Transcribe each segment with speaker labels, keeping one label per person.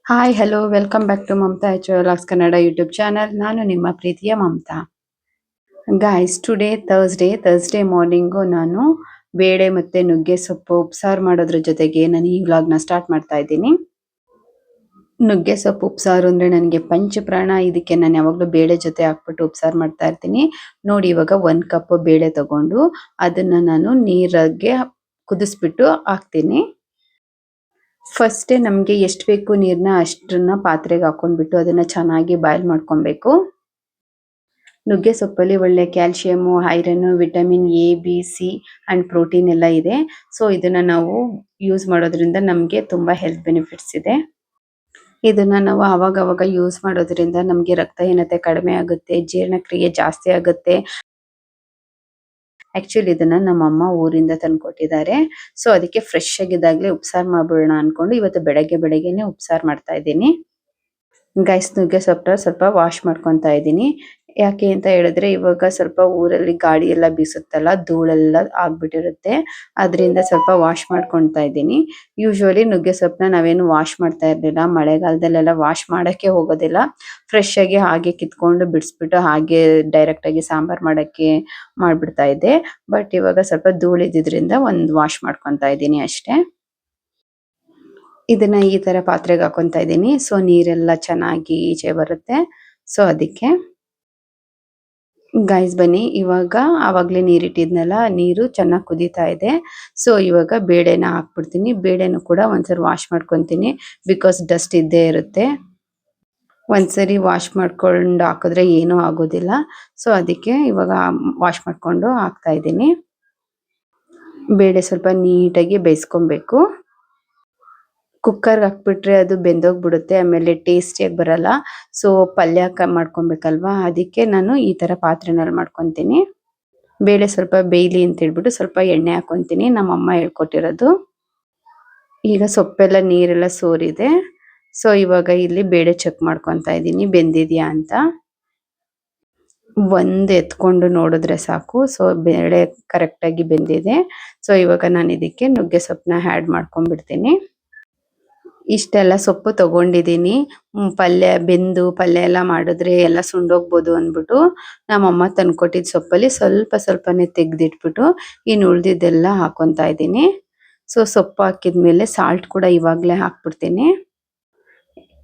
Speaker 1: Hi hello welcome back to Mamata vlogs Kannada YouTube channel. ನಾನು ನಿಮ್ಮ ಪ್ರೀತಿಯ Mamata. Guys, today Thursday morning ನಾನು ಬೇಳೆ ಮತ್ತೆ ನುಗ್ಗೆ ಸೊಪ್ಪು ಉಪ್ಸಾರು ಮಾಡೋದ್ರ ಜೊತೆಗೆ ನಾನು ಈ ವ್ಲಾಗ್ನ ಸ್ಟಾರ್ಟ್ ಮಾಡ್ತಾ ಇದ್ದೀನಿ. ನುಗ್ಗೆ ಸೊಪ್ಪು ಉಪ್ಸಾರು ಅಂದರೆ ನನಗೆ ಪಂಚಪ್ರಾಣ. ಇದಕ್ಕೆ ನಾನು ಯಾವಾಗಲೂ ಬೇಳೆ ಜೊತೆ ಹಾಕ್ಬಿಟ್ಟು ಉಪ್ಸಾರು ಮಾಡ್ತಾ ಇರ್ತೀನಿ. ನೋಡಿ, ಇವಾಗ 1 ಕಪ್ ಬೇಳೆ ತಗೊಂಡು ಅದನ್ನು ನಾನು ನೀರಿಗೆ ಕುದಿಸ್ಬಿಟ್ಟು ಹಾಕ್ತೀನಿ. ಫಸ್ಟೇ ನಮಗೆ ಎಷ್ಟು ಬೇಕು ನೀರನ್ನ ಅಷ್ಟನ್ನ ಪಾತ್ರೆಗೆ ಹಾಕೊಂಡ್ಬಿಟ್ಟು ಅದನ್ನು ಚೆನ್ನಾಗಿ ಬಾಯ್ಲ್ ಮಾಡ್ಕೊಬೇಕು. ನುಗ್ಗೆ ಸೊಪ್ಪಲ್ಲಿ ಒಳ್ಳೆ calcium, iron, vitamin A, B, C and protein ಎಲ್ಲ ಇದೆ. ಸೊ ಇದನ್ನು ನಾವು ಯೂಸ್ ಮಾಡೋದ್ರಿಂದ ನಮಗೆ ತುಂಬ ಹೆಲ್ತ್ ಬೆನಿಫಿಟ್ಸ್ ಇದೆ. ಇದನ್ನು ನಾವು ಆವಾಗವಾಗ ಯೂಸ್ ಮಾಡೋದ್ರಿಂದ ನಮಗೆ ರಕ್ತಹೀನತೆ ಕಡಿಮೆ ಆಗುತ್ತೆ, ಜೀರ್ಣಕ್ರಿಯೆ ಜಾಸ್ತಿ ಆಗುತ್ತೆ. ಆ್ಯಕ್ಚುಲಿ ಇದನ್ನು ನಮ್ಮಮ್ಮ ಊರಿಂದ ತಂದುಕೊಟ್ಟಿದ್ದಾರೆ. ಸೊ ಅದಕ್ಕೆ ಫ್ರೆಶ್ ಆಗಿದ್ದಾಗಲೇ ಉಪ್ಸಾರು ಮಾಡ್ಬಿಡೋಣ ಅಂದ್ಕೊಂಡು ಇವತ್ತು ಬೆಳಗ್ಗೆನೇ ಉಪ್ಸಾರು ಮಾಡ್ತಾ ಇದ್ದೀನಿ. ಗೈಸ್, ನುಗ್ಗೆ ಸೊಪ್ಪನ್ನ ಸ್ವಲ್ಪ ವಾಶ್ ಮಾಡ್ಕೊತಾ ಇದ್ದೀನಿ. ಯಾಕೆ ಅಂತ ಹೇಳಿದ್ರೆ ಇವಾಗ ಸ್ವಲ್ಪ ಊರಲ್ಲಿ ಗಾಳಿ ಎಲ್ಲ ಬೀಸುತ್ತಲ್ಲ, ಧೂಳೆಲ್ಲ ಆಗ್ಬಿಟ್ಟಿರುತ್ತೆ. ಅದರಿಂದ ಸ್ವಲ್ಪ ವಾಶ್ ಮಾಡ್ಕೊತಾ ಇದ್ದೀನಿ. ಯೂಶ್ವಲಿ ನುಗ್ಗೆ ಸೊಪ್ಪನ್ನ ನಾವೇನು ವಾಶ್ ಮಾಡ್ತಾ ಇರಲಿಲ್ಲ, ಮಳೆಗಾಲದಲ್ಲೆಲ್ಲ ವಾಶ್ ಮಾಡೋಕ್ಕೆ ಹೋಗೋದಿಲ್ಲ. ಫ್ರೆಶ್ ಆಗಿ ಹಾಗೆ ಕಿತ್ಕೊಂಡು ಬಿಡಿಸ್ಬಿಟ್ಟು ಹಾಗೆ ಡೈರೆಕ್ಟಾಗಿ ಸಾಂಬಾರು ಮಾಡೋಕ್ಕೆ ಮಾಡಿಬಿಡ್ತಾ ಇದ್ದೆ. ಬಟ್ ಇವಾಗ ಸ್ವಲ್ಪ ಧೂಳಿದ್ದಿದ್ರಿಂದ ಒಂದು ವಾಶ್ ಮಾಡ್ಕೊತಾ ಇದ್ದೀನಿ ಅಷ್ಟೇ. ಇದನ್ನ ಈ ತರ ಪಾತ್ರೆಗೆ ಹಾಕೊಂತಾ ಇದ್ದೀನಿ. ಸೊ ನೀರೆಲ್ಲ ಚೆನ್ನಾಗಿ ಈಚೆ ಬರುತ್ತೆ. ಸೊ ಅದಕ್ಕೆ ಗೈಸ್ ಬನ್ನಿ, ಇವಾಗ ಆವಾಗಲೇ ನೀರಿಟ್ಟಿದ್ನಲ್ಲ, ನೀರು ಚೆನ್ನಾಗಿ ಕುದೀತಾ ಇದೆ. ಸೊ ಇವಾಗ ಬೇಳೆನ ಹಾಕ್ಬಿಡ್ತೀನಿ. ಬೇಳೆನೂ ಕೂಡ ಒಂದ್ಸರಿ ವಾಶ್ ಮಾಡ್ಕೊತೀನಿ, ಬಿಕಾಸ್ ಡಸ್ಟ್ ಇದ್ದೇ ಇರುತ್ತೆ. ಒಂದ್ಸರಿ ವಾಶ್ ಮಾಡ್ಕೊಂಡು ಹಾಕಿದ್ರೆ ಏನೂ ಆಗೋದಿಲ್ಲ. ಸೊ ಅದಕ್ಕೆ ಇವಾಗ ವಾಶ್ ಮಾಡ್ಕೊಂಡು ಹಾಕ್ತಾ ಇದ್ದೀನಿ. ಬೇಳೆ ಸ್ವಲ್ಪ ನೀಟಾಗಿ ಬೇಯಿಸ್ಕೊಬೇಕು. ಕುಕ್ಕರ್ಗೆ ಹಾಕ್ಬಿಟ್ರೆ ಅದು ಬೆಂದೋಗ್ಬಿಡುತ್ತೆ, ಆಮೇಲೆ ಟೇಸ್ಟಿಯಾಗಿ ಬರಲ್ಲ. ಸೊ ಪಲ್ಯ ಮಾಡ್ಕೊಬೇಕಲ್ವಾ, ಅದಕ್ಕೆ ನಾನು ಈ ಥರ ಪಾತ್ರೆನಲ್ಲಿ ಮಾಡ್ಕೊತೀನಿ. ಬೇಳೆ ಸ್ವಲ್ಪ ಬೇಯಲಿ ಅಂತ ಹೇಳ್ಬಿಟ್ಟು ಸ್ವಲ್ಪ ಎಣ್ಣೆ ಹಾಕೊತೀನಿ, ನಮ್ಮಮ್ಮ ಹೇಳ್ಕೊಟ್ಟಿರೋದು. ಈಗ ಸೊಪ್ಪೆಲ್ಲ ನೀರೆಲ್ಲ ಸೋರಿದೆ. ಸೊ ಇವಾಗ ಇಲ್ಲಿ ಬೇಳೆ ಚೆಕ್ ಮಾಡ್ಕೊತಾ ಇದ್ದೀನಿ ಬೆಂದಿದೆಯಾ ಅಂತ. ಒಂದು ಎತ್ಕೊಂಡು ನೋಡಿದ್ರೆ ಸಾಕು. ಸೊ ಬೇಳೆ ಕರೆಕ್ಟಾಗಿ ಬೆಂದಿದೆ. ಸೊ ಇವಾಗ ನಾನು ಇದಕ್ಕೆ ನುಗ್ಗೆ ಸೊಪ್ಪನ್ನ ಆ್ಯಡ್ ಮಾಡ್ಕೊಂಡ್ಬಿಡ್ತೀನಿ. ಇಷ್ಟೆಲ್ಲ ಸೊಪ್ಪು ತಗೊಂಡಿದ್ದೀನಿ. ಪಲ್ಯ ಎಲ್ಲ ಮಾಡಿದ್ರೆ ಎಲ್ಲ ಸುಂಡೋಗ್ಬೋದು ಅಂದ್ಬಿಟ್ಟು ನಮ್ಮಮ್ಮ ತಂದ್ಕೊಟ್ಟಿದ್ದ ಸೊಪ್ಪಲ್ಲಿ ಸ್ವಲ್ಪನೇ ತೆಗೆದಿಟ್ಬಿಟ್ಟು ಇನ್ನು ಉಳಿದಿದ್ದೆಲ್ಲ ಹಾಕೊತಾ ಇದ್ದೀನಿ. ಸೊ ಸೊಪ್ಪು ಹಾಕಿದ್ಮೇಲೆ ಸಾಲ್ಟ್ ಕೂಡ ಇವಾಗಲೇ ಹಾಕ್ಬಿಡ್ತೀನಿ.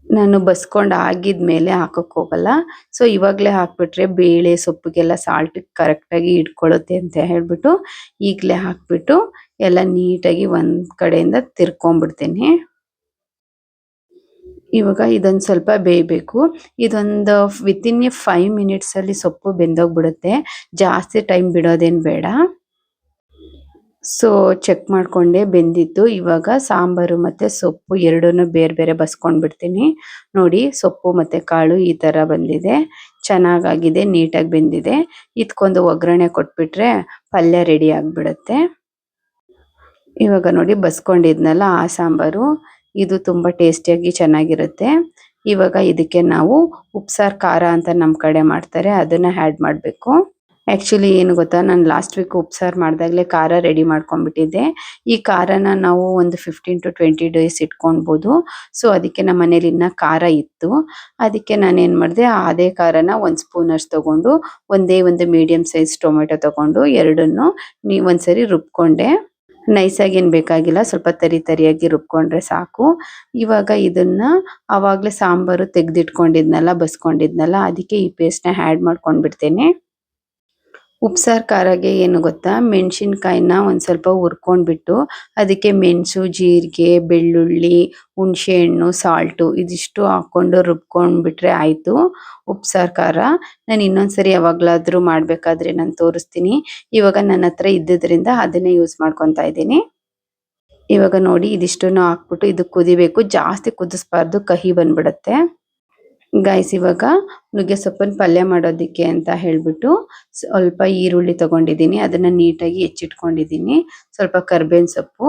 Speaker 1: ನಾನು ಬಸ್ಕೊಂಡು ಆಗಿದ್ಮೇಲೆ ಹಾಕೋಕ್ಕೆ ಹೋಗಲ್ಲ. ಸೊ ಇವಾಗಲೇ ಹಾಕ್ಬಿಟ್ರೆ ಬೇಳೆ ಸೊಪ್ಪಿಗೆಲ್ಲ ಸಾಲ್ಟ್ ಕರೆಕ್ಟಾಗಿ ಇಟ್ಕೊಳ್ಳುತ್ತೆ ಅಂತ ಹೇಳ್ಬಿಟ್ಟು ಈಗಲೇ ಹಾಕ್ಬಿಟ್ಟು ಎಲ್ಲ ನೀಟಾಗಿ ಒಂದು ಕಡೆಯಿಂದ ತಿರ್ಕೊಂಡ್ಬಿಡ್ತೀನಿ. ಇವಾಗ ಇದೊಂದು ಸ್ವಲ್ಪ ಬೇಯಬೇಕು. ಇದೊಂದು ವಿತಿನ್ 5 ಮಿನಿಟ್ಸಲ್ಲಿ ಸೊಪ್ಪು ಬೆಂದೋಗ್ಬಿಡುತ್ತೆ. ಜಾಸ್ತಿ ಟೈಮ್ ಬಿಡೋದೇನು ಬೇಡ. ಸೊ ಚೆಕ್ ಮಾಡಿಕೊಂಡೆ ಬೆಂದಿತ್ತು. ಇವಾಗ ಸಾಂಬಾರು ಮತ್ತು ಸೊಪ್ಪು ಎರಡನ್ನೂ ಬೇರೆ ಬೇರೆ ಬಸ್ಕೊಂಡು ಬಿಡ್ತೀನಿ. ನೋಡಿ, ಸೊಪ್ಪು ಮತ್ತು ಕಾಳು ಈ ಥರ ಬಂದಿದೆ, ಚೆನ್ನಾಗಾಗಿದೆ, ನೀಟಾಗಿ ಬೆಂದಿದೆ. ಇದಕ್ಕೊಂದು ಒಗ್ಗರಣೆ ಕೊಟ್ಬಿಟ್ರೆ ಪಲ್ಯ ರೆಡಿ ಆಗಿಬಿಡುತ್ತೆ. ಇವಾಗ ನೋಡಿ, ಬಸ್ಕೊಂಡಿದ್ನಲ್ಲ ಆ ಸಾಂಬಾರು, ಇದು ತುಂಬ ಟೇಸ್ಟಿಯಾಗಿ ಚೆನ್ನಾಗಿರುತ್ತೆ. ಇವಾಗ ಇದಕ್ಕೆ ನಾವು ಉಪ್ಸಾರು ಖಾರ ಅಂತ ನಮ್ಮ ಕಡೆ ಮಾಡ್ತಾರೆ, ಅದನ್ನು ಆ್ಯಡ್ ಮಾಡಬೇಕು. ಆ್ಯಕ್ಚುಲಿ ಏನು ಗೊತ್ತಾ, ನಾನು ಲಾಸ್ಟ್ ವೀಕ್ ಉಪ್ಸಾರು ಮಾಡಿದಾಗಲೇ ಖಾರ ರೆಡಿ ಮಾಡ್ಕೊಂಡ್ಬಿಟ್ಟಿದ್ದೆ. ಈ ಖಾರನ ನಾವು ಒಂದು 15 to 20 ಡೇಸ್ ಇಟ್ಕೊಳ್ಬೋದು. ಸೊ ಅದಕ್ಕೆ ನಮ್ಮ ಮನೇಲಿ ಇನ್ನೂ ಖಾರ ಇತ್ತು. ಅದಕ್ಕೆ ನಾನೇನು ಮಾಡಿದೆ, ಅದೇ ಖಾರನ 1 ಸ್ಪೂನಷ್ಟು ತೊಗೊಂಡು ಒಂದೇ ಒಂದು ಮೀಡಿಯಮ್ ಸೈಜ್ ಟೊಮೆಟೊ ತೊಗೊಂಡು ಎರಡನ್ನೂ ಒಂದ್ಸರಿ ರುಬ್ಕೊಂಡೆ. ನೈಸಾಗಿ ಏನು ಬೇಕಾಗಿಲ್ಲ, ಸ್ವಲ್ಪ ತರಿಯಾಗಿ ರುಬ್ಕೊಂಡ್ರೆ ಸಾಕು. ಇವಾಗ ಇದನ್ನ ಆವಾಗಲೇ ಸಾಂಬಾರು ತೆಗೆದಿಟ್ಕೊಂಡಿದ್ನಲ್ಲ, ಬಸ್ಕೊಂಡಿದ್ನಲ್ಲ, ಅದಕ್ಕೆ ಈ ಪೇಸ್ಟ್ನ ಆ್ಯಡ್ ಮಾಡ್ಕೊಂಡ್ಬಿಡ್ತೇನೆ. ಉಪ್ಸಾರು ಖಾರಗೆ ಏನು ಗೊತ್ತಾ, ಮೆಣಸಿನ್ಕಾಯಿನ ಒಂದು ಸ್ವಲ್ಪ ಹುರ್ಕೊಂಡ್ಬಿಟ್ಟು ಅದಕ್ಕೆ ಮೆಣಸು, ಜೀರಿಗೆ, ಬೆಳ್ಳುಳ್ಳಿ, ಹುಣಸೆಹಣ್ಣು, ಸಾಲ್ಟು ಇದಿಷ್ಟು ಹಾಕ್ಕೊಂಡು ರುಬ್ಕೊಂಡ್ಬಿಟ್ರೆ ಆಯಿತು ಉಪ್ಸಾರು ಖಾರ. ನಾನು ಇನ್ನೊಂದ್ಸರಿ ಯಾವಾಗಲಾದರೂ ಮಾಡಬೇಕಾದ್ರೆ ನಾನು ತೋರಿಸ್ತೀನಿ. ಇವಾಗ ನನ್ನ ಹತ್ರ ಇದ್ದಿದ್ದರಿಂದ ಅದನ್ನೇ ಯೂಸ್ ಮಾಡ್ಕೊತಾ ಇದ್ದೀನಿ. ಇವಾಗ ನೋಡಿ, ಇದಿಷ್ಟನ್ನು ಹಾಕ್ಬಿಟ್ಟು ಇದು ಕುದಿಬೇಕು, ಜಾಸ್ತಿ ಕುದಿಸ್ಬಾರ್ದು, ಕಹಿ ಬಂದ್ಬಿಡುತ್ತೆ. ಗೈಸ್, ಇವಾಗ ನುಗ್ಗೆ ಸೊಪ್ಪನ್ನು ಪಲ್ಯ ಮಾಡೋದಕ್ಕೆ ಅಂತ ಹೇಳ್ಬಿಟ್ಟು ಸ್ವಲ್ಪ ಈರುಳ್ಳಿ ತಗೊಂಡಿದ್ದೀನಿ, ಅದನ್ನು ನೀಟಾಗಿ ಹೆಚ್ಚಿಟ್ಕೊಂಡಿದ್ದೀನಿ. ಸ್ವಲ್ಪ ಕರ್ಬೇವಿನ ಸೊಪ್ಪು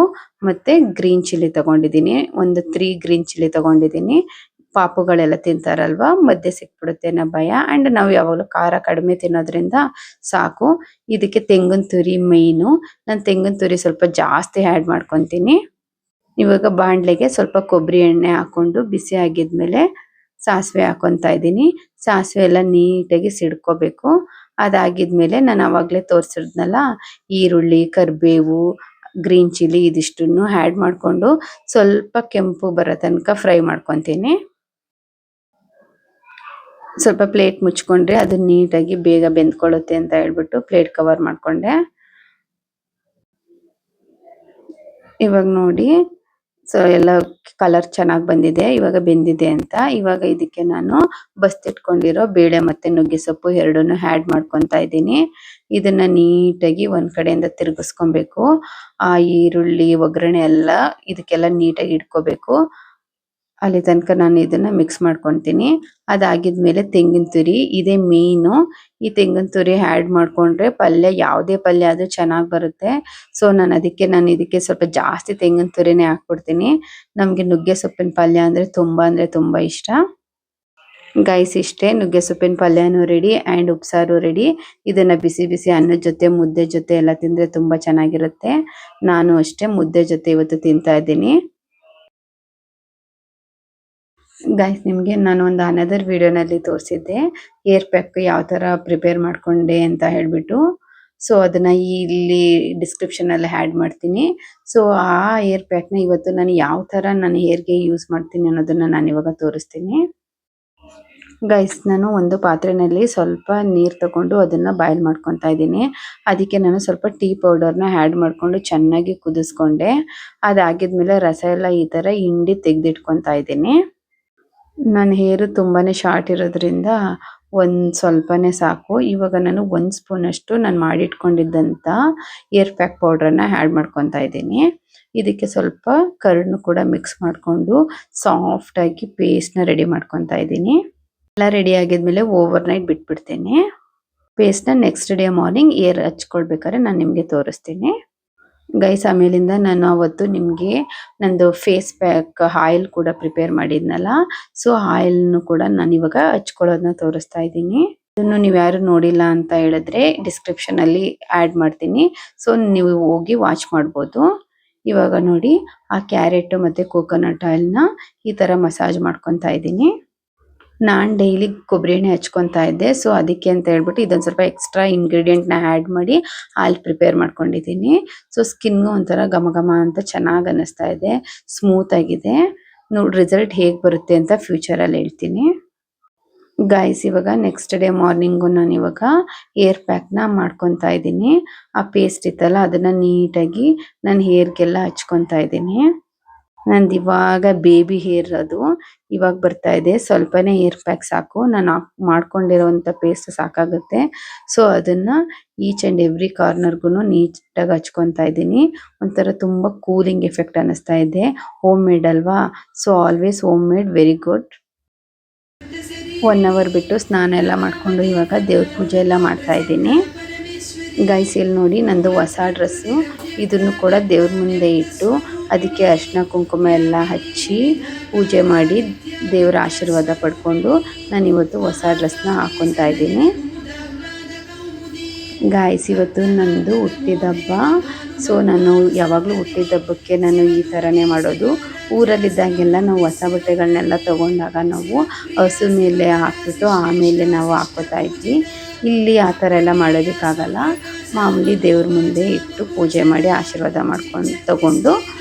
Speaker 1: ಮತ್ತು ಗ್ರೀನ್ ಚಿಲ್ಲಿ ತಗೊಂಡಿದ್ದೀನಿ, ಒಂದು 3 ಗ್ರೀನ್ ಚಿಲ್ಲಿ ತಗೊಂಡಿದ್ದೀನಿ. ಪಾಪುಗಳೆಲ್ಲ ತಿಂತಾರಲ್ವ, ಮಧ್ಯೆ ಸಿಕ್ಬಿಡುತ್ತೆ ಅನ್ನೋ ಭಯ. ಆ್ಯಂಡ್ ನಾವು ಯಾವಾಗಲೂ ಖಾರ ಕಡಿಮೆ ತಿನ್ನೋದ್ರಿಂದ ಸಾಕು. ಇದಕ್ಕೆ ತೆಂಗಿನ ತುರಿ ಮೇಯ್ನು. ನಾನು ತೆಂಗಿನ ತುರಿ ಸ್ವಲ್ಪ ಜಾಸ್ತಿ ಆ್ಯಡ್ ಮಾಡ್ಕೊತೀನಿ. ಇವಾಗ ಬಾಣಲೆಗೆ ಸ್ವಲ್ಪ ಕೊಬ್ಬರಿ ಎಣ್ಣೆ ಹಾಕೊಂಡು ಬಿಸಿ ಆಗಿದ್ಮೇಲೆ ಸಾಸಿವೆ ಹಾಕೊಂತ ಇದ್ದೀನಿ. ಸಾಸಿವೆ ಎಲ್ಲ ನೀಟಾಗಿ ಸಿಡ್ಕೋಬೇಕು. ಅದಾಗಿದ್ಮೇಲೆ ನಾನು ಅವಾಗಲೇ ತೋರಿಸಿದ್ನಲ್ಲ ಈರುಳ್ಳಿ, ಕರಿಬೇವು, ಗ್ರೀನ್ ಚಿಲ್ಲಿ ಇದಿಷ್ಟನ್ನು ಆ್ಯಡ್ ಮಾಡಿಕೊಂಡು ಸ್ವಲ್ಪ ಕೆಂಪು ಬರೋ ತನಕ ಫ್ರೈ ಮಾಡ್ಕೊತೀನಿ. ಸ್ವಲ್ಪ ಪ್ಲೇಟ್ ಮುಚ್ಕೊಂಡ್ರೆ ಅದು ನೀಟಾಗಿ ಬೇಗ ಬೆಂದ್ಕೊಳ್ಳುತ್ತೆ ಅಂತ ಹೇಳ್ಬಿಟ್ಟು ಪ್ಲೇಟ್ ಕವರ್ ಮಾಡ್ಕೊಂಡೆ. ಇವಾಗ ನೋಡಿ ಎಲ್ಲ ಕಲರ್ ಚೆನ್ನಾಗಿ ಬಂದಿದೆ, ಇವಾಗ ಬೆಂದಿದೆ ಅಂತ. ಇವಾಗ ಇದಕ್ಕೆ ನಾನು ಬಸ್ತಿಟ್ಕೊಂಡಿರೋ ಬೇಳೆ ಮತ್ತೆ ನುಗ್ಗೆ ಸೊಪ್ಪು ಎರಡನ್ನೂ ಆ್ಯಡ್ ಮಾಡ್ಕೊತಾ ಇದ್ದೀನಿ. ಇದನ್ನ ನೀಟಾಗಿ ಒಂದ್ ಕಡೆಯಿಂದ ತಿರುಗಿಸ್ಕೊಬೇಕು. ಆ ಈರುಳ್ಳಿ ಒಗ್ಗರಣೆ ಎಲ್ಲ ಇದಕ್ಕೆಲ್ಲ ನೀಟಾಗಿ ಇಟ್ಕೋಬೇಕು. ಅಲ್ಲಿ ತನಕ ನಾನು ಇದನ್ನ ಮಿಕ್ಸ್ ಮಾಡ್ಕೊತೀನಿ. ಅದಾಗಿದ್ಮೇಲೆ ತೆಂಗಿನ ತುರಿ ಇದೇ ಮೇನು. ಈ ತೆಂಗಿನ ತುರಿ ಆ್ಯಡ್ ಮಾಡ್ಕೊಂಡ್ರೆ ಪಲ್ಯ ಯಾವುದೇ ಪಲ್ಯ ಅದು ಚೆನ್ನಾಗಿ ಬರುತ್ತೆ. ಸೊ ನಾನು ಇದಕ್ಕೆ ಸ್ವಲ್ಪ ಜಾಸ್ತಿ ತೆಂಗಿನ ತುರಿನೇ ಹಾಕ್ಬಿಡ್ತೀನಿ. ನಮಗೆ ನುಗ್ಗೆ ಸೊಪ್ಪಿನ ಪಲ್ಯ ಅಂದ್ರೆ ತುಂಬಾ ಇಷ್ಟ. ಗೈಸ್ ಇಷ್ಟೇ, ನುಗ್ಗೆ ಸೊಪ್ಪಿನ ಪಲ್ಯನೂ ರೆಡಿ ಆ್ಯಂಡ್ ಉಪ್ಸಾರು ರೆಡಿ. ಇದನ್ನ ಬಿಸಿ ಬಿಸಿ ಅನ್ನದ ಜೊತೆ ಮುದ್ದೆ ಜೊತೆ ಎಲ್ಲ ತಿಂದ್ರೆ ತುಂಬಾ ಚೆನ್ನಾಗಿರುತ್ತೆ. ನಾನು ಅಷ್ಟೇ ಮುದ್ದೆ ಜೊತೆ ಇವತ್ತು ತಿಂತಾ ಇದ್ದೀನಿ. ಗೈಸ್ ನಿಮಗೆ ನಾನು ಒಂದು ಅನದರ್ ವಿಡಿಯೋನಲ್ಲಿ ತೋರಿಸಿದ್ದೆ ಏರ್ ಪ್ಯಾಕ್ ಯಾವ ಥರ ಪ್ರಿಪೇರ್ ಮಾಡ್ಕೊಂಡೆ ಅಂತ ಹೇಳ್ಬಿಟ್ಟು. ಸೊ ಅದನ್ನ ಇಲ್ಲಿ ಡಿಸ್ಕ್ರಿಪ್ಷನ್ ಅಲ್ಲಿ ಆ್ಯಡ್ ಮಾಡ್ತೀನಿ. ಸೊ ಆ ಏರ್ ಪ್ಯಾಕ್ನ ಇವತ್ತು ನಾನು ಯಾವ ಥರ ನನ್ನ ಹೇರ್ಗೆ ಯೂಸ್ ಮಾಡ್ತೀನಿ ಅನ್ನೋದನ್ನ ನಾನು ಇವಾಗ ತೋರಿಸ್ತೀನಿ. ಗೈಸ್ ನಾನು ಒಂದು ಪಾತ್ರೆಯಲ್ಲಿ ಸ್ವಲ್ಪ ನೀರು ತಗೊಂಡು ಅದನ್ನ ಬಾಯ್ಲ್ ಮಾಡ್ಕೊತಾ ಇದ್ದೀನಿ. ಅದಕ್ಕೆ ನಾನು ಸ್ವಲ್ಪ ಟೀ ಪೌಡರ್ನ ಆ್ಯಡ್ ಮಾಡ್ಕೊಂಡು ಚೆನ್ನಾಗಿ ಕುದಿಸ್ಕೊಂಡೆ. ಅದಾಗಿದ್ಮೇಲೆ ರಸ ಎಲ್ಲ ಈ ಥರ ಹಿಂಡಿ ತೆಗೆದಿಟ್ಕೊತಾ ಇದ್ದೀನಿ. ನನ್ನ ಹೇರು ತುಂಬಾನೇ ಶಾರ್ಟ್ ಇರೋದ್ರಿಂದ ಸ್ವಲ್ಪನೇ ಸಾಕು. ಇವಾಗ ನಾನು 1 ಸ್ಪೂನ್ ಅಷ್ಟು ನಾನು ಮಾಡಿಟ್ಕೊಂಡಿದ್ದಂಥ ಏರ್ ಪ್ಯಾಕ್ ಪೌಡರ್ನ ಆ್ಯಡ್ ಮಾಡ್ಕೊತಾ ಇದ್ದೀನಿ. ಇದಕ್ಕೆ ಸ್ವಲ್ಪ ಕರ್ಡ್ನು ಕೂಡ ಮಿಕ್ಸ್ ಮಾಡಿಕೊಂಡು ಸಾಫ್ಟಾಗಿ ಪೇಸ್ಟ್ನ ರೆಡಿ ಮಾಡ್ಕೊತಾ ಇದ್ದೀನಿ. ಎಲ್ಲ ರೆಡಿ ಆಗಿದ್ಮೇಲೆ ಓವರ್ ನೈಟ್ ಬಿಟ್ಬಿಡ್ತೀನಿ. ಪೇಸ್ಟ್ನ ನೆಕ್ಸ್ಟ್ ಡೇ ಮಾರ್ನಿಂಗ್ ಏರ್ ಹಚ್ಕೊಳ್ಬೇಕಾದ್ರೆ ನಾನು ನಿಮಗೆ ತೋರಿಸ್ತೀನಿ. ಗೈಸ್ ಆಮೇಲಿಂದ ನಾನು ಅವತ್ತು ನಿಮಗೆ ನಂದು ಫೇಸ್ ಪ್ಯಾಕ್ ಆಯಿಲ್ ಕೂಡ ಪ್ರಿಪೇರ್ ಮಾಡಿದ್ನಲ್ಲ, ಸೊ ಆಯಿಲ್ನು ಕೂಡ ನಾನು ಇವಾಗ ಹಚ್ಕೊಳ್ಳೋದನ್ನ ತೋರಿಸ್ತಾ ಇದ್ದೀನಿ. ಇದನ್ನು ನೀವು ಯಾರು ನೋಡಿಲ್ಲ ಅಂತ ಹೇಳಿದ್ರೆ ಡಿಸ್ಕ್ರಿಪ್ಷನ್ ಅಲ್ಲಿ ಆ್ಯಡ್ ಮಾಡ್ತೀನಿ. ಸೊ ನೀವು ಹೋಗಿ ವಾಚ್ ಮಾಡ್ಬೋದು. ಇವಾಗ ನೋಡಿ ಆ ಕ್ಯಾರೆಟ್ ಮತ್ತೆ ಕೋಕೋನಟ್ ಆಯಿಲ್ನ ಈ ತರ ಮಸಾಜ್ ಮಾಡ್ಕೊತಾ ಇದ್ದೀನಿ. ನಾನು ಡೈಲಿ ಕೊಬ್ಬರಿ ಎಣ್ಣೆ ಹಚ್ಕೊತಾ ಇದ್ದೆ. ಸೊ ಅದಕ್ಕೆ ಅಂತ ಹೇಳ್ಬಿಟ್ಟು ಇದೊಂದು ಸ್ವಲ್ಪ ಎಕ್ಸ್ಟ್ರಾ ಇಂಗ್ರೀಡಿಯೆಂಟ್ನ ಆ್ಯಡ್ ಮಾಡಿ ಆಯಿಲ್ ಪ್ರಿಪೇರ್ ಮಾಡ್ಕೊಂಡಿದ್ದೀನಿ. ಸೊ ಸ್ಕಿನ್ಗೂ ಒಂಥರ ಘಮ ಘಮ ಅಂತ ಚೆನ್ನಾಗಿ ಅನ್ನಿಸ್ತಾ ಇದೆ, ಸ್ಮೂತ್ ಆಗಿದೆ. ನೋಡಿ ರಿಸಲ್ಟ್ ಹೇಗೆ ಬರುತ್ತೆ ಅಂತ ಫ್ಯೂಚರಲ್ಲಿ ಹೇಳ್ತೀನಿ. ಗೈಸ್ ಇವಾಗ ನೆಕ್ಸ್ಟ್ ಡೇ ಮಾರ್ನಿಂಗು ನಾನು ಇವಾಗ ಏರ್ ಪ್ಯಾಕ್ನ ಮಾಡ್ಕೊತಾ ಇದ್ದೀನಿ. ಆ ಪೇಸ್ಟ್ ಇತ್ತಲ್ಲ ಅದನ್ನ ನೀಟಾಗಿ ನನ್ನ ಹೇರ್ಗೆಲ್ಲ ಹಚ್ಕೊತಾ ಇದ್ದೀನಿ. ನಂದು ಇವಾಗ ಬೇಬಿ ಹೇರ್ ಅದು ಇವಾಗ ಬರ್ತಾ ಇದೆ. ಸ್ವಲ್ಪನೇ ಏರ್ ಪ್ಯಾಕ್ ಸಾಕು, ನಾನು ಮಾಡ್ಕೊಂಡಿರೋಂಥ ಪೇಸ್ಟ್ ಸಾಕಾಗುತ್ತೆ. ಸೊ ಅದನ್ನ ಈಚ್ ಅಂಡ್ ಎವ್ರಿ ಕಾರ್ನರ್ಗೂ ನೀಟಾಗಿ ಹಚ್ಕೊತಾ ಇದ್ದೀನಿ. ಒಂಥರ ತುಂಬಾ ಕೂಲಿಂಗ್ ಎಫೆಕ್ಟ್ ಅನ್ನಿಸ್ತಾ ಇದೆ. ಹೋಮ್ ಮೇಡ್ ಅಲ್ವಾ, so always home made very good. 1 hour ಬಿಟ್ಟು ಸ್ನಾನ ಎಲ್ಲ ಮಾಡಿಕೊಂಡು ಇವಾಗ ದೇವ್ರ ಪೂಜೆ ಎಲ್ಲ ಮಾಡ್ತಾ ಇದ್ದೀನಿ. ಗೈಸ್ ಇಲ್ಲಿ ನೋಡಿ ನಂದು ಹೊಸ ಡ್ರೆಸ್ಸು, ಇದನ್ನು ಕೂಡ ದೇವ್ರ ಮುಂದೆ ಇಟ್ಟು ಅದಕ್ಕೆ ಅರಿಶಿನ ಕುಂಕುಮ ಎಲ್ಲ ಹಚ್ಚಿ ಪೂಜೆ ಮಾಡಿ ದೇವರ ಆಶೀರ್ವಾದ ಪಡ್ಕೊಂಡು ನಾನು ಇವತ್ತು ಹೊಸ ಡ್ರೆಸ್ನ ಹಾಕ್ಕೊತಾ ಇದ್ದೀನಿ. ಗೈಸ್ ಇವತ್ತು ನಂದು ಹುಟ್ಟಿದ ಹಬ್ಬ. ಸೊ ನಾನು ಯಾವಾಗಲೂ ಹುಟ್ಟಿದ ಹಬ್ಬಕ್ಕೆ ನಾನು ಈ ಥರನೇ ಮಾಡೋದು. ಊರಲ್ಲಿದ್ದಾಗೆಲ್ಲ ನಾವು ಹೊಸ ಬಟ್ಟೆಗಳನ್ನೆಲ್ಲ ತೊಗೊಂಡಾಗ ನಾವು ಹಸು ಮೇಲೆ ಹಾಕ್ಬಿಟ್ಟು ಆಮೇಲೆ ನಾವು ಹಾಕ್ಕೋತಾ ಇದ್ವಿ. ಇಲ್ಲಿ ಆ ಥರ ಎಲ್ಲ ಮಾಡೋದಕ್ಕಾಗಲ್ಲ. ಮಾಮೂಲಿ ದೇವ್ರ ಮುಂದೆ ಇಟ್ಟು ಪೂಜೆ ಮಾಡಿ ಆಶೀರ್ವಾದ ಮಾಡ್ಕೊಂಡು ತಗೊಂಡು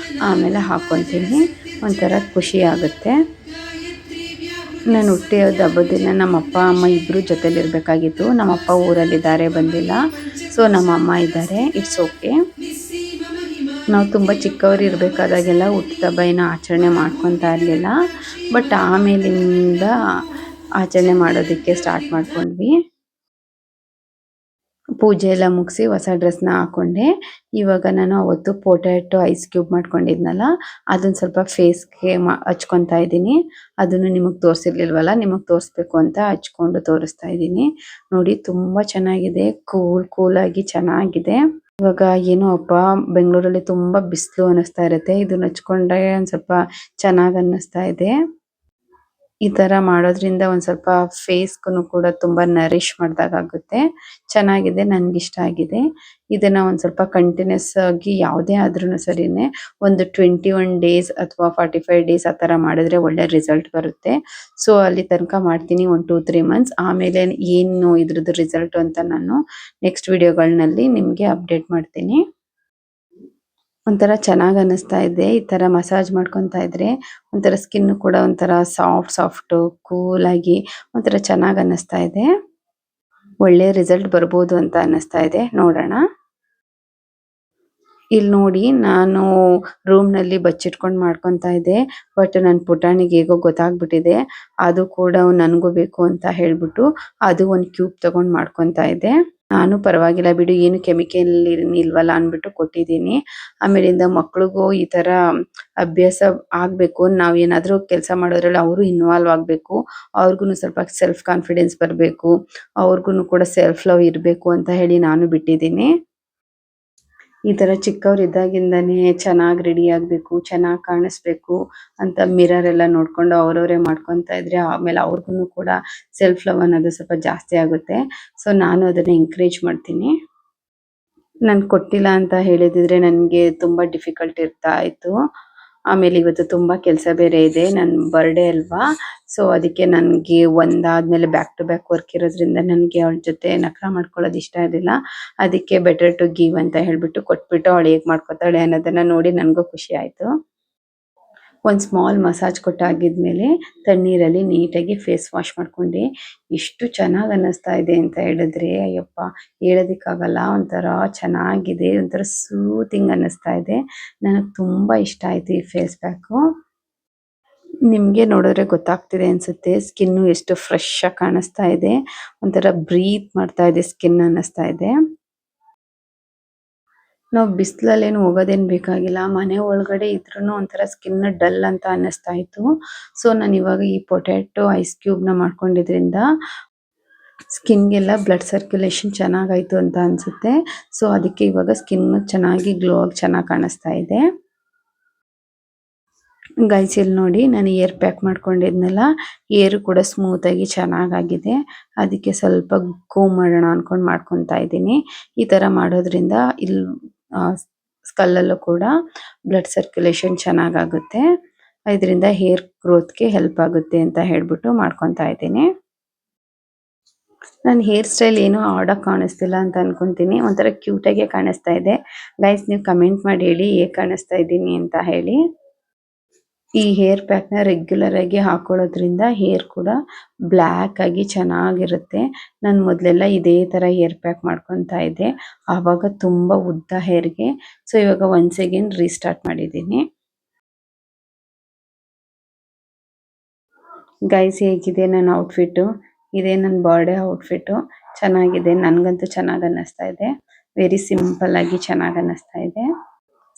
Speaker 1: ಆಮೇಲೆ ಹಾಕ್ಕೊತೀನಿ. ಒಂಥರ ಖುಷಿ ಆಗುತ್ತೆ. ನಾನು ಹುಟ್ಟಿದ ಹಬ್ಬದ ದಿನ ನಮ್ಮ ಅಪ್ಪ ಅಮ್ಮ ಇಬ್ಬರು ಜೊತೆಲಿರಬೇಕಾಗಿತ್ತು. ನಮ್ಮ ಅಪ್ಪ ಊರಲ್ಲಿದ್ದಾರೆ, ಬಂದಿಲ್ಲ. ಸೊ ನಮ್ಮ ಅಮ್ಮ ಇದ್ದಾರೆ, ಇಟ್ಸ್ ಓಕೆ. ನಾವು ತುಂಬ ಚಿಕ್ಕವರು ಇರಬೇಕಾದಾಗೆಲ್ಲ ಹುಟ್ಟಿದ ಹಬ್ಬ ಏನೋ ಆಚರಣೆ ಮಾಡ್ಕೊತಾ ಇರಲಿಲ್ಲ. ಬಟ್ ಆಮೇಲಿಂದ ಆಚರಣೆ ಮಾಡೋದಕ್ಕೆ ಸ್ಟಾರ್ಟ್ ಮಾಡ್ಕೊಂಡ್ವಿ. ಪೂಜೆ ಎಲ್ಲ ಮುಗಿಸಿ ಹೊಸ ಡ್ರೆಸ್ನ ಹಾಕ್ಕೊಂಡೆ. ಇವಾಗ ನಾನು ಅವತ್ತು ಪೊಟ್ಯಾಟೊ ಐಸ್ ಕ್ಯೂಬ್ ಮಾಡ್ಕೊಂಡಿದ್ನಲ್ಲ ಅದನ್ನು ಸ್ವಲ್ಪ ಫೇಸ್ಗೆ ಹಚ್ಕೊತಾ ಇದ್ದೀನಿ. ಅದನ್ನು ನಿಮಗೆ ತೋರಿಸಿರ್ಲಿಲ್ವಲ್ಲ, ನಿಮಗೆ ತೋರಿಸ್ಬೇಕು ಅಂತ ಹಚ್ಕೊಂಡು ತೋರಿಸ್ತಾ ಇದ್ದೀನಿ. ನೋಡಿ ತುಂಬ ಚೆನ್ನಾಗಿದೆ, ಕೂಲಾಗಿ ಚೆನ್ನಾಗಿದೆ. ಇವಾಗ ಏನೋ ಅಪ್ಪ ಬೆಂಗಳೂರಲ್ಲಿ ತುಂಬ ಬಿಸಿಲು ಅನ್ನಿಸ್ತಾ ಇರುತ್ತೆ, ಇದನ್ನ ಹಚ್ಕೊಂಡ್ರೆ ಒಂದು ಸ್ವಲ್ಪ ಚೆನ್ನಾಗಿ ಅನ್ನಿಸ್ತಾ ಇದೆ. ಈ ತರ ಮಾಡೋದ್ರಿಂದ ಒಂದ್ ಸ್ವಲ್ಪ ಫೇಸ್ಗೂ ಕೂಡ ತುಂಬಾ ನರಿಶ್ ಮಾಡ್ದಾಗುತ್ತೆ. ಚೆನ್ನಾಗಿದೆ, ನನ್ಗಿಷ್ಟ ಆಗಿದೆ. ಇದನ್ನ ಒಂದ್ ಸ್ವಲ್ಪ ಕಂಟಿನ್ಯೂಸ್ ಆಗಿ ಯಾವುದೇ ಆದ್ರೂನು ಸರಿನೆ ಒಂದು 21 ಡೇಸ್ ಅಥವಾ 45 ಡೇಸ್ ಆ ತರ ಮಾಡಿದ್ರೆ ಒಳ್ಳೆ ರಿಸಲ್ಟ್ ಬರುತ್ತೆ. ಸೊ ಅಲ್ಲಿ ತನಕ ಮಾಡ್ತೀನಿ, 1-2-3 ಮಂತ್ಸ್. ಆಮೇಲೆ ಏನು ಇದ್ರದ್ದು ರಿಸಲ್ಟ್ ಅಂತ ನಾನು ನೆಕ್ಸ್ಟ್ ವಿಡಿಯೋಗಳಲ್ಲಿ ನಿಮ್ಗೆ ಅಪ್ಡೇಟ್ ಮಾಡ್ತೀನಿ. ಒಂಥರ ಚೆನ್ನಾಗ್ ಅನಿಸ್ತಾ ಇದೆ ಈ ತರ ಮಸಾಜ್ ಮಾಡ್ಕೊಂತ ಇದ್ರೆ. ಒಂಥರ ಸ್ಕಿನ್ ಕೂಡ ಒಂಥರ ಸಾಫ್ಟ್ ಕೂಲ್ ಆಗಿ ಒಂಥರ ಚೆನ್ನಾಗ್ ಅನಿಸ್ತಾ ಇದೆ. ಒಳ್ಳೆ ರಿಸಲ್ಟ್ ಬರ್ಬೋದು ಅಂತ ಅನಿಸ್ತಾ ಇದೆ, ನೋಡೋಣ. ಇಲ್ಲಿ ನೋಡಿ, ನಾನು ರೂಮ್ ನಲ್ಲಿ ಬಚ್ಚಿಟ್ಕೊಂಡು ಮಾಡ್ಕೊಂತ ಇದ್ದೆ. ಬಟ್ ನನ್ ಪುಟಾಣಿಗೆ ಹೇಗೋ ಗೊತ್ತಾಗ್ಬಿಟ್ಟಿದೆ. ಅದು ಕೂಡ ನನ್ಗೂ ಬೇಕು ಅಂತ ಹೇಳ್ಬಿಟ್ಟು ಅದು ಒಂದು ಕ್ಯೂಬ್ ತಗೊಂಡ್ ಮಾಡ್ಕೊಂತ ಇದ್ದೆ. ನಾನು ಪರವಾಗಿಲ್ಲ ಬಿಡು, ಏನು ಕೆಮಿಕಲ್ ಇಲ್ವಲ್ಲ ಅನ್ಬಿಟ್ಟು ಕೊಟ್ಟಿದ್ದೀನಿ. ಆಮೇಲಿಂದ ಮಕ್ಳಿಗೂ ಈ ತರ ಅಭ್ಯಾಸ ಆಗ್ಬೇಕು. ನಾವ್ ಏನಾದ್ರೂ ಕೆಲಸ ಮಾಡೋದ್ರಲ್ಲಿ ಅವರು ಇನ್ವಾಲ್ವ್ ಆಗ್ಬೇಕು. ಅವ್ರಿಗೂ ಸ್ವಲ್ಪ ಸೆಲ್ಫ್ ಕಾನ್ಫಿಡೆನ್ಸ್ ಬರ್ಬೇಕು, ಅವ್ರಿಗೂ ಕೂಡ ಸೆಲ್ಫ್ ಲವ್ ಇರ್ಬೇಕು ಅಂತ ಹೇಳಿ ನಾನು ಬಿಟ್ಟಿದ್ದೀನಿ. ಈ ತರ ಚಿಕ್ಕವ್ರು ಇದ್ದಾಗಿಂದಾನೇ ಚೆನ್ನಾಗಿ ರೆಡಿ ಆಗ್ಬೇಕು, ಚೆನ್ನಾಗಿ ಕಾಣಿಸ್ಬೇಕು ಅಂತ ಮಿರರ್ ಎಲ್ಲ ನೋಡ್ಕೊಂಡು ಅವ್ರವರೇ ಮಾಡ್ಕೊಂತ ಇದ್ರೆ ಆಮೇಲೆ ಅವ್ರಿಗೂ ಕೂಡ ಸೆಲ್ಫ್ ಲವ್ ಅನ್ನೋದು ಸ್ವಲ್ಪ ಜಾಸ್ತಿ ಆಗುತ್ತೆ. ಸೊ ನಾನು ಅದನ್ನ ಎಂಕರೇಜ್ ಮಾಡ್ತೀನಿ. ನಾನು ಕೊಟ್ಟಿಲ್ಲ ಅಂತ ಹೇಳಿದಿದ್ರೆ ನನಗೆ ತುಂಬಾ ಡಿಫಿಕಲ್ಟ್ ಇರ್ತಾ ಇತ್ತು. ಆಮೇಲೆ ಇವತ್ತು ತುಂಬಾ ಕೆಲಸ ಬೇರೆ ಇದೆ, ನನ್ನ ಬರ್ಡೇ ಅಲ್ವಾ. ಸೊ ಅದಕ್ಕೆ ನನಗೆ ಒಂದಾದ್ಮೇಲೆ ಬ್ಯಾಕ್ ಟು ಬ್ಯಾಕ್ ವರ್ಕ್ ಇರೋದ್ರಿಂದ ನನಗೆ ಅವಳ ಜೊತೆ ನಖರ ಮಾಡ್ಕೊಳ್ಳೋದು ಇಷ್ಟ ಇರಲಿಲ್ಲ. ಅದಕ್ಕೆ ಬೆಟರ್ ಟು ಗಿವ್ ಅಂತ ಹೇಳ್ಬಿಟ್ಟು ಕೊಟ್ಬಿಟ್ಟು ಅವಳು ಹೇಗೆ ಮಾಡ್ಕೊತಾಳೆ ಅನ್ನೋದನ್ನ ನೋಡಿ ನನಗೂ ಖುಷಿ ಆಯ್ತು. ಒಂದು ಸ್ಮಾಲ್ ಮಸಾಜ್ ಕೊಟ್ಟಾಗಿದ್ಮೇಲೆ ತಣ್ಣೀರಲ್ಲಿ ನೀಟಾಗಿ ಫೇಸ್ ವಾಶ್ ಮಾಡ್ಕೊಂಡೆ. ಎಷ್ಟು ಚೆನ್ನಾಗಿ ಅನ್ನಿಸ್ತಾ ಇದೆ ಅಂತ ಹೇಳಿದ್ರೆ ಅಯ್ಯಪ್ಪ ಹೇಳೋದಕ್ಕಾಗಲ್ಲ. ಒಂಥರ ಚೆನ್ನಾಗಿದೆ, ಒಂಥರ ಸೂತಿಂಗ್ ಅನ್ನಿಸ್ತಾ ಇದೆ. ನನಗೆ ತುಂಬಾ ಇಷ್ಟ ಆಯ್ತು ಈ ಫೇಸ್ ಪ್ಯಾಕು. ನಿಮ್ಗೆ ನೋಡಿದ್ರೆ ಗೊತ್ತಾಗ್ತಿದೆ ಅನ್ಸುತ್ತೆ, ಸ್ಕಿನ್ನು ಎಷ್ಟು ಫ್ರೆಶ್ ಆಗಿ ಕಾಣಿಸ್ತಾ ಇದೆ. ಒಂಥರ ಬ್ರೀತ್ ಮಾಡ್ತಾ ಇದೆ ಸ್ಕಿನ್ ಅನ್ನಿಸ್ತಾ ಇದೆ. ನಾವು ಬಿಸಿಲಲ್ಲೇನು ಹೋಗೋದೇನು ಬೇಕಾಗಿಲ್ಲ, ಮನೆ ಒಳಗಡೆ ಇದ್ರೂ ಒಂಥರ ಸ್ಕಿನ್ ಡಲ್ ಅಂತ ಅನ್ನಿಸ್ತಾ ಇತ್ತು. ಸೊ ನಾನು ಇವಾಗ ಈ ಪೊಟ್ಯಾಟೊ ಐಸ್ ಕ್ಯೂಬ್ನ ಮಾಡ್ಕೊಂಡಿದ್ರಿಂದ ಸ್ಕಿನ್ಗೆಲ್ಲ ಬ್ಲಡ್ ಸರ್ಕ್ಯುಲೇಷನ್ ಚೆನ್ನಾಗಾಯ್ತು ಅಂತ ಅನ್ಸುತ್ತೆ. ಸೊ ಅದಕ್ಕೆ ಇವಾಗ ಸ್ಕಿನ್ ಚೆನ್ನಾಗಿ ಗ್ಲೋ ಆಗಿ ಚೆನ್ನಾಗಿ ಕಾಣಿಸ್ತಾ ಇದೆ. ಗೈಸ್ ಇಲ್ಲಿ ನೋಡಿ, ನಾನು ಏರ್ ಪ್ಯಾಕ್ ಮಾಡ್ಕೊಂಡಿದ್ನಲ್ಲ, ಏರು ಕೂಡ ಸ್ಮೂತ್ ಆಗಿ ಚೆನ್ನಾಗಾಗಿದೆ. ಅದಕ್ಕೆ ಸ್ವಲ್ಪ ಕೋಮ್ ಮಾಡೋಣ ಅನ್ಕೊಂಡು ಮಾಡ್ಕೊತಾ ಇದ್ದೀನಿ. ಈ ತರ ಮಾಡೋದ್ರಿಂದ ಇಲ್ಲಿ ಸ್ಕಲ್ಲಲ್ಲೂ ಕೂಡ ಬ್ಲಡ್ ಸರ್ಕ್ಯುಲೇಷನ್ ಚೆನ್ನಾಗಾಗುತ್ತೆ. ಇದರಿಂದ ಹೇರ್ ಗ್ರೋತ್ಗೆ ಹೆಲ್ಪ್ ಆಗುತ್ತೆ ಅಂತ ಹೇಳ್ಬಿಟ್ಟು ಮಾಡ್ಕೊತಾ ಇದ್ದೀನಿ. ನನ್ನ ಹೇರ್ ಸ್ಟೈಲ್ ಏನೂ ಆಡಾಗಿ ಕಾಣಿಸ್ತಿಲ್ಲ ಅಂತ ಅನ್ಕೊಂತೀನಿ, ಒಂಥರ ಕ್ಯೂಟಾಗೆ ಕಾಣಿಸ್ತಾ ಇದೆ. ಗೈಸ್ ನೀವು ಕಮೆಂಟ್ ಮಾಡಿ ಹೇಳಿ ಹೇಗೆ ಕಾಣಿಸ್ತಾ ಇದ್ದೀನಿ ಅಂತ ಹೇಳಿ. ಈ ಹೇರ್ ಪ್ಯಾಕ್ನ ರೆಗ್ಯುಲರ್ ಆಗಿ ಹಾಕೊಳ್ಳೋದ್ರಿಂದ ಹೇರ್ ಕೂಡ ಬ್ಲ್ಯಾಕ್ ಆಗಿ ಚೆನ್ನಾಗಿರುತ್ತೆ. ನಾನು ಮೊದಲೆಲ್ಲ ಇದೇ ತರ ಹೇರ್ ಪ್ಯಾಕ್ ಮಾಡ್ಕೊತಾ ಇದ್ದೆ, ಆವಾಗ ತುಂಬಾ ಉದ್ದ ಹೇರ್ಗೆ. ಸೊ ಇವಾಗ ಒನ್ಸ್ ಅಗೇನ್ ರೀಸ್ಟಾರ್ಟ್ ಮಾಡಿದ್ದೀನಿ. ಗೈಸ್ ಹೇಗಿದೆ ನನ್ನ ಔಟ್ಫಿಟ್ಟು? ಇದೇ ನನ್ನ ಬರ್ಡೇ ಔಟ್ಫಿಟ್ಟು. ಚೆನ್ನಾಗಿದೆ, ನನಗಂತೂ ಚೆನ್ನಾಗಿ ಅನ್ನಿಸ್ತಾ ಇದೆ. ವೆರಿ ಸಿಂಪಲ್ ಆಗಿ ಚೆನ್ನಾಗಿ ಅನ್ನಿಸ್ತಾ ಇದೆ.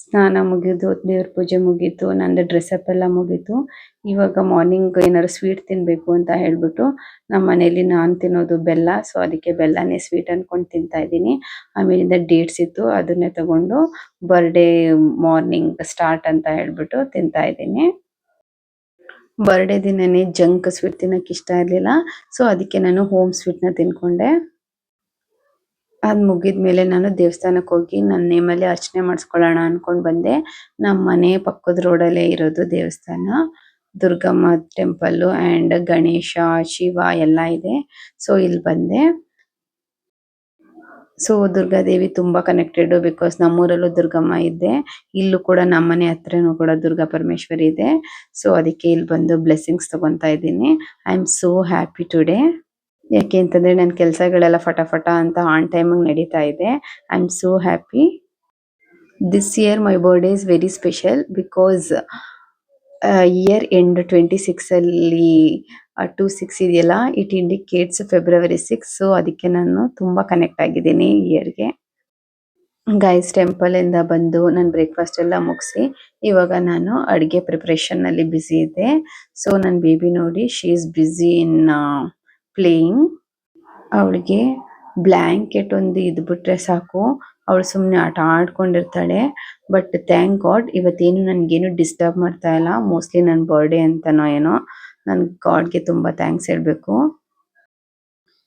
Speaker 1: ಸ್ನಾನ ಮುಗಿದು ದೇವ್ರ ಪೂಜೆ ಮುಗೀತು, ನಂದು ಡ್ರೆಸ್ಅಪ್ ಎಲ್ಲ ಮುಗೀತು. ಇವಾಗ ಮಾರ್ನಿಂಗ್ ಏನಾದ್ರು ಸ್ವೀಟ್ ತಿನ್ನಬೇಕು ಅಂತ ಹೇಳ್ಬಿಟ್ಟು ನಮ್ಮ ಮನೇಲಿ ನಾನು ತಿನ್ನೋದು ಬೆಲ್ಲ. ಸೊ ಅದಕ್ಕೆ ಬೆಲ್ಲನೇ ಸ್ವೀಟ್ ಅನ್ಕೊಂಡು ತಿಂತಾ ಇದ್ದೀನಿ. ಆಮೇಲಿಂದ ಡೇಟ್ಸ್ ಇತ್ತು, ಅದನ್ನೇ ತಗೊಂಡು ಬರ್ಡೇ ಮಾರ್ನಿಂಗ್ ಸ್ಟಾರ್ಟ್ ಅಂತ ಹೇಳ್ಬಿಟ್ಟು ತಿಂತಾ ಇದ್ದೀನಿ. ಬರ್ಡೇ ದಿನನೇ ಜಂಕ್ ಸ್ವೀಟ್ ತಿನ್ನಕ್ಕೆ ಇಷ್ಟ ಇರಲಿಲ್ಲ. ಸೊ ಅದಕ್ಕೆ ನಾನು ಹೋಮ್ ಸ್ವೀಟ್ನ ತಿನ್ಕೊಂಡೆ. ಅದು ಮುಗಿದ್ಮೇಲೆ ನಾನು ದೇವಸ್ಥಾನಕ್ಕೆ ಹೋಗಿ ನನ್ನ ನೇಮಲ್ಲಿ ಅರ್ಚನೆ ಮಾಡಿಸ್ಕೊಳ್ಳೋಣ ಅನ್ಕೊಂಡು ಬಂದೆ. ನಮ್ಮ ಮನೆ ಪಕ್ಕದ ರೋಡಲ್ಲೇ ಇರೋದು ದೇವಸ್ಥಾನ, ದುರ್ಗಮ್ಮ ಟೆಂಪಲ್ಲು ಆ್ಯಂಡ್ ಗಣೇಶ, ಶಿವ ಎಲ್ಲ ಇದೆ. ಸೊ ಇಲ್ಲಿ ಬಂದೆ. ಸೊ ದುರ್ಗಾದೇವಿ ತುಂಬಾ ಕನೆಕ್ಟೆಡ್, ಬಿಕಾಸ್ ನಮ್ಮೂರಲ್ಲೂ ದುರ್ಗಮ್ಮ ಇದ್ದೆ, ಇಲ್ಲೂ ಕೂಡ ನಮ್ಮನೆ ಹತ್ರನೂ ಕೂಡ ದುರ್ಗಾ ಪರಮೇಶ್ವರಿ ಇದೆ. ಸೊ ಅದಕ್ಕೆ ಇಲ್ಲಿ ಬಂದು ಬ್ಲೆಸ್ಸಿಂಗ್ಸ್ ತಗೊಂತಾ ಇದ್ದೀನಿ. I am so happy today. ಯಾಕೆ ಅಂತಂದ್ರೆ ನನ್ನ ಕೆಲಸಗಳೆಲ್ಲ ಫಟಾಫಟ ಅಂತ ಆನ್ ಟೈಮಿಗೆ ನಡೀತಾ ಇದೆ. I am so happy. This year my birthday is very special because year end 26 ಅಲ್ಲಿ 26 ಇದೆಯಲ್ಲ, ಇಟ್ ಇಂಡಿಕೇಟ್ಸ್ ಫೆಬ್ರವರಿ 6. ಸೊ ಅದಕ್ಕೆ ನಾನು ತುಂಬಾ ಕನೆಕ್ಟ್ ಆಗಿದ್ದೀನಿ ಈ ಇಯರ್ಗೆ. ಗೈಸ್ ಟೆಂಪಲ್ ಇಂದ ಬಂದು ನಾನು ಬ್ರೇಕ್ಫಾಸ್ಟ್ ಎಲ್ಲ ಮುಗಿಸಿ ಇವಾಗ ನಾನು ಅಡುಗೆ ಪ್ರಿಪರೇಷನ್ ನಲ್ಲಿ ಬ್ಯುಸಿ ಇದ್ದೆ. ಸೊ ನನ್ನ ಬೇಬಿ ನೋಡಿ, she is busy in playing. ಅವಳಿಗೆ ಬ್ಲ್ಯಾಂಕೆಟ್ ಒಂದು ಇದ್ಬಿಟ್ರೆ ಸಾಕು, ಅವಳು ಸುಮ್ಮನೆ ಆಟ ಆಡ್ಕೊಂಡಿರ್ತಾಳೆ. ಬಟ್ ಥ್ಯಾಂಕ್ ಗಾಡ್ ಇವತ್ತೇನು ನನಗೇನು ಡಿಸ್ಟರ್ಬ್ ಮಾಡ್ತಾ ಇಲ್ಲ. ಮೋಸ್ಟ್ಲಿ ನನ್ನ ಬರ್ಡೇ ಅಂತನೋ ಏನೋ. ನಾನು ಗಾಡ್ಗೆ ತುಂಬ ಥ್ಯಾಂಕ್ಸ್ ಹೇಳಬೇಕು.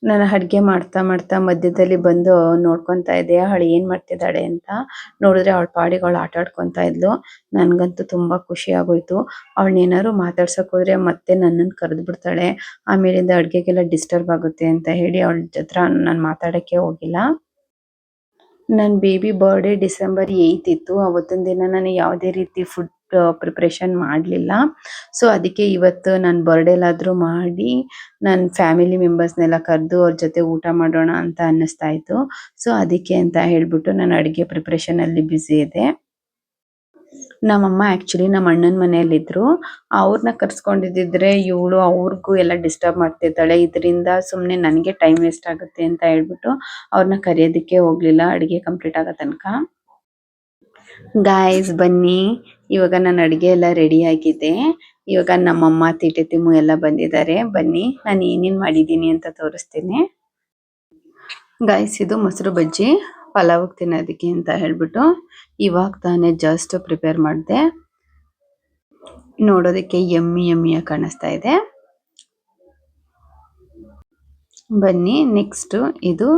Speaker 1: ನಾನು ಅಡುಗೆ ಮಾಡ್ತಾ ಮಾಡ್ತಾ ಮಧ್ಯದಲ್ಲಿ ಬಂದು ನೋಡ್ಕೊತಾ ಇದ್ದೆ ಅವಳು ಏನು ಮಾಡ್ತಿದ್ದಾಳೆ ಅಂತ. ನೋಡಿದ್ರೆ ಅವಳ ಪಾಡಿಗೆ ಅವಳು ಆಟ ಆಡ್ಕೊತಾ ಇದ್ಲು. ನನಗಂತೂ ತುಂಬ ಖುಷಿ ಆಗೋಯ್ತು. ಅವಳನ್ನೇನಾದ್ರು ಮಾತಾಡ್ಸಕ್ಕೆ ಹೋದ್ರೆ ಮತ್ತೆ ನನ್ನನ್ನು ಕರೆದು ಬಿಡ್ತಾಳೆ. ಆಮೇಲಿಂದ ಅಡುಗೆಗೆಲ್ಲ ಡಿಸ್ಟರ್ಬ್ ಆಗುತ್ತೆ ಅಂತ ಹೇಳಿ ಅವಳ ಹತ್ರ ನಾನು ಮಾತಾಡೋಕ್ಕೆ ಹೋಗಿಲ್ಲ. ನನ್ನ ಬೇಬಿ ಬರ್ಡೇ ಡಿಸೆಂಬರ್ 8 ಇತ್ತು. ಅವತ್ತಿನ ದಿನ ನಾನು ಯಾವುದೇ ರೀತಿ ಫುಡ್ ಪ್ರಿಪ್ರೇಷನ್ ಮಾಡಲಿಲ್ಲ. ಸೊ ಅದಕ್ಕೆ ಇವತ್ತು ನಾನು ಬರ್ಡೇಲಾದರೂ ಮಾಡಿ ನನ್ನ ಫ್ಯಾಮಿಲಿ ಮೆಂಬರ್ಸ್ನೆಲ್ಲ ಕರೆದು ಅವ್ರ ಜೊತೆ ಊಟ ಮಾಡೋಣ ಅಂತ ಅನ್ನಿಸ್ತಾ ಇತ್ತು. ಸೊ ಅದಕ್ಕೆ ಅಂತ ಹೇಳಿಬಿಟ್ಟು ನಾನು ಅಡುಗೆ ಪ್ರಿಪ್ರೇಷನಲ್ಲಿ ಬ್ಯುಸಿ ಇದ್ದೆ. ನಮ್ಮಮ್ಮ ಆ್ಯಕ್ಚುಲಿ ನಮ್ಮ ಅಣ್ಣನ ಮನೆಯಲ್ಲಿದ್ದರು. ಅವ್ರನ್ನ ಕರ್ಸ್ಕೊಂಡಿದ್ದಿದ್ರೆ ಇವಳು ಅವ್ರಿಗೂ ಎಲ್ಲ ಡಿಸ್ಟರ್ಬ್ ಮಾಡ್ತಿದ್ದಾಳೆ. ಇದರಿಂದ ಸುಮ್ಮನೆ ನನಗೆ ಟೈಮ್ ವೇಸ್ಟ್ ಆಗುತ್ತೆ ಅಂತ ಹೇಳ್ಬಿಟ್ಟು ಅವ್ರನ್ನ ಕರೆಯೋದಕ್ಕೆ ಹೋಗಲಿಲ್ಲ ಅಡುಗೆ ಕಂಪ್ಲೀಟ್ ಆಗೋ ತನಕ. ಗಾಯ್ಸ್ ಬನ್ನಿ, ಇವಾಗ ನನ್ನ ಅಡುಗೆ ಎಲ್ಲ ರೆಡಿ ಆಗಿದೆ. ಇವಾಗ ನಮ್ಮಮ್ಮ ತೀಟೆ ತಿಮ್ಮು ಎಲ್ಲ ಬಂದಿದ್ದಾರೆ. ಬನ್ನಿ ನಾನು ಏನೇನು ಮಾಡಿದ್ದೀನಿ ಅಂತ ತೋರಿಸ್ತೀನಿ. ಗಾಯ್ಸ್ ಇದು ಮೊಸರು ಬಜ್ಜಿ ಪಲಾವ್ಗೆ ತಿನ್ನೋದಕ್ಕೆ ಅಂತ ಹೇಳ್ಬಿಟ್ಟು ಇವಾಗ ತಾನೇ ಜಸ್ಟ್ ಪ್ರಿಪೇರ್ ಮಾಡಿದೆ. ನೋಡೋದಕ್ಕೆ ಯಮ್ಮಿಯಾಗಿ ಕಾಣಿಸ್ತಾ ಇದೆ. ಬನ್ನಿ ನೆಕ್ಸ್ಟ್ ಇದು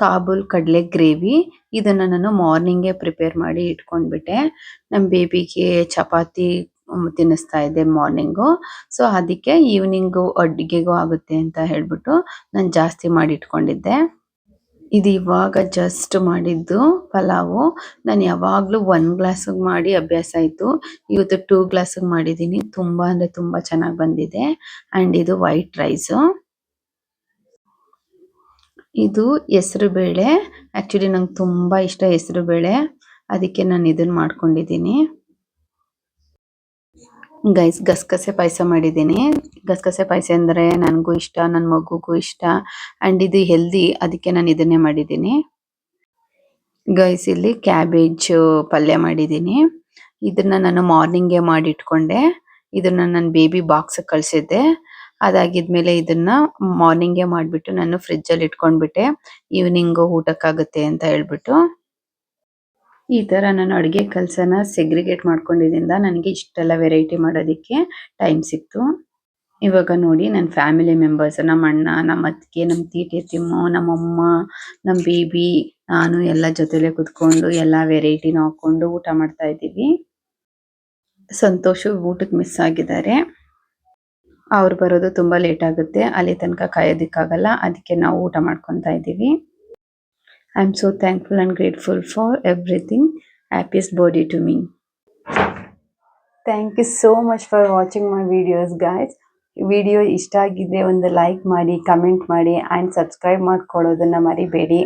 Speaker 1: ಕಾಬೂಲ್ ಕಡಲೆ ಗ್ರೇವಿ. ಇದನ್ನು ನಾನು ಮಾರ್ನಿಂಗೇ ಪ್ರಿಪೇರ್ ಮಾಡಿ ಇಟ್ಕೊಂಡ್ಬಿಟ್ಟೆ. ನಮ್ಮ ಬೇಬಿಗೆ ಚಪಾತಿ ತಿನ್ನಿಸ್ತಾ ಇದ್ದೆ ಮಾರ್ನಿಂಗು. ಸೊ ಅದಕ್ಕೆ ಈವ್ನಿಂಗು ಅಡುಗೆಗೂ ಆಗುತ್ತೆ ಅಂತ ಹೇಳ್ಬಿಟ್ಟು ನಾನು ಜಾಸ್ತಿ ಮಾಡಿ ಇಟ್ಕೊಂಡಿದ್ದೆ. ಇದು ಇವಾಗ ಜಸ್ಟ್ ಮಾಡಿದ್ದು ಪಲಾವು. ನಾನು ಯಾವಾಗಲೂ 1 ಗ್ಲಾಸಿಗೆ ಮಾಡಿ ಅಭ್ಯಾಸ ಆಯಿತು. ಇವತ್ತು 2 ಗ್ಲಾಸಿಗೆ ಮಾಡಿದ್ದೀನಿ. ತುಂಬ ಅಂದರೆ ತುಂಬ ಚೆನ್ನಾಗಿ ಬಂದಿದೆ. ಆ್ಯಂಡ್ ಇದು ವೈಟ್ ರೈಸು. ಇದು ಹೆಸರು ಬೇಳೆ. ಆ್ಯಕ್ಚುಲಿ ನಂಗೆ ತುಂಬ ಇಷ್ಟ ಹೆಸರು ಬೇಳೆ, ಅದಕ್ಕೆ ನಾನು ಇದನ್ನು ಮಾಡ್ಕೊಂಡಿದ್ದೀನಿ. ಗೈಸ್ ಗಸಗಸೆ ಪಾಯಸ ಮಾಡಿದ್ದೀನಿ. ಗಸಗಸೆ ಪಾಯಸ ಅಂದರೆ ನನಗೂ ಇಷ್ಟ, ನನ್ನ ಮಗುಗೂ ಇಷ್ಟ. ಆ್ಯಂಡ್ ಇದು ಹೆಲ್ದಿ, ಅದಕ್ಕೆ ನಾನು ಇದನ್ನೇ ಮಾಡಿದ್ದೀನಿ. ಗೈಸ್ ಇಲ್ಲಿ ಕ್ಯಾಬೇಜ್ ಪಲ್ಯ ಮಾಡಿದ್ದೀನಿ. ಇದನ್ನು ನಾನು ಮಾರ್ನಿಂಗೇ ಮಾಡಿ ಇಟ್ಕೊಂಡೆ. ಇದನ್ನು ನನ್ನ ಬೇಬಿ ಬಾಕ್ಸಿಗೆ ಕಳಿಸಿದ್ದೆ. ಅದಾಗಿದ್ಮೇಲೆ ಇದನ್ನು ಮಾರ್ನಿಂಗೇ ಮಾಡಿಬಿಟ್ಟು ನಾನು ಫ್ರಿಜ್ಜಲ್ಲಿ ಇಟ್ಕೊಂಡ್ಬಿಟ್ಟೆ, ಈವ್ನಿಂಗು ಊಟಕ್ಕಾಗುತ್ತೆ ಅಂತ ಹೇಳ್ಬಿಟ್ಟು. ಈ ಥರ ನಾನು ಅಡುಗೆ ಕೆಲಸನ ಸೆಗ್ರಿಗೇಟ್ ಮಾಡ್ಕೊಂಡಿದ್ದರಿಂದ ನನಗೆ ಇಷ್ಟೆಲ್ಲ ವೆರೈಟಿ ಮಾಡೋದಕ್ಕೆ ಟೈಮ್ ಸಿಕ್ತು. ಇವಾಗ ನೋಡಿ ನನ್ನ ಫ್ಯಾಮಿಲಿ ಮೆಂಬರ್ಸ್, ನಮ್ಮ ಅಣ್ಣ, ನಮ್ಮ ಅತ್ತಿಗೆ, ನಮ್ಮ ತೀಟೆ ತಿಮ್ಮು, ನಮ್ಮಮ್ಮ, ನಮ್ಮ ಬೇಬಿ, ನಾನು ಎಲ್ಲ ಜೊತೆಲೇ ಕುತ್ಕೊಂಡು ಎಲ್ಲ ವೆರೈಟಿನ ಹಾಕ್ಕೊಂಡು ಊಟ ಮಾಡ್ತಾ ಇದ್ದೀವಿ. ಸಂತೋಷ್ ಊಟಕ್ಕೆ ಮಿಸ್ ಆಗಿದ್ದಾರೆ. ಅವ್ರು ಬರೋದು ತುಂಬ ಲೇಟ್ ಆಗುತ್ತೆ. ಅಲ್ಲಿ ತನಕ ಕಾಯೋದಕ್ಕಾಗಲ್ಲ, ಅದಕ್ಕೆ ನಾವು ಊಟ ಮಾಡ್ಕೊತಾ ಇದ್ದೀವಿ. I am so thankful and grateful for everything. Happiest birthday to me. Thank you so much for watching my videos guys. Video ಇಷ್ಟ ಆಗಿದ್ರೆ ಒಂದು ಲೈಕ್ ಮಾಡಿ, ಕಮೆಂಟ್ ಮಾಡಿ ಆ್ಯಂಡ್ ಸಬ್ಸ್ಕ್ರೈಬ್ ಮಾಡ್ಕೊಳ್ಳೋದನ್ನು ಮರಿಬೇಡಿ.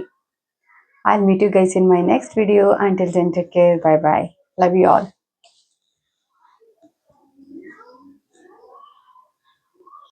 Speaker 1: I'll meet you guys in my next video. Until then, take care. Bye bye. Love you all.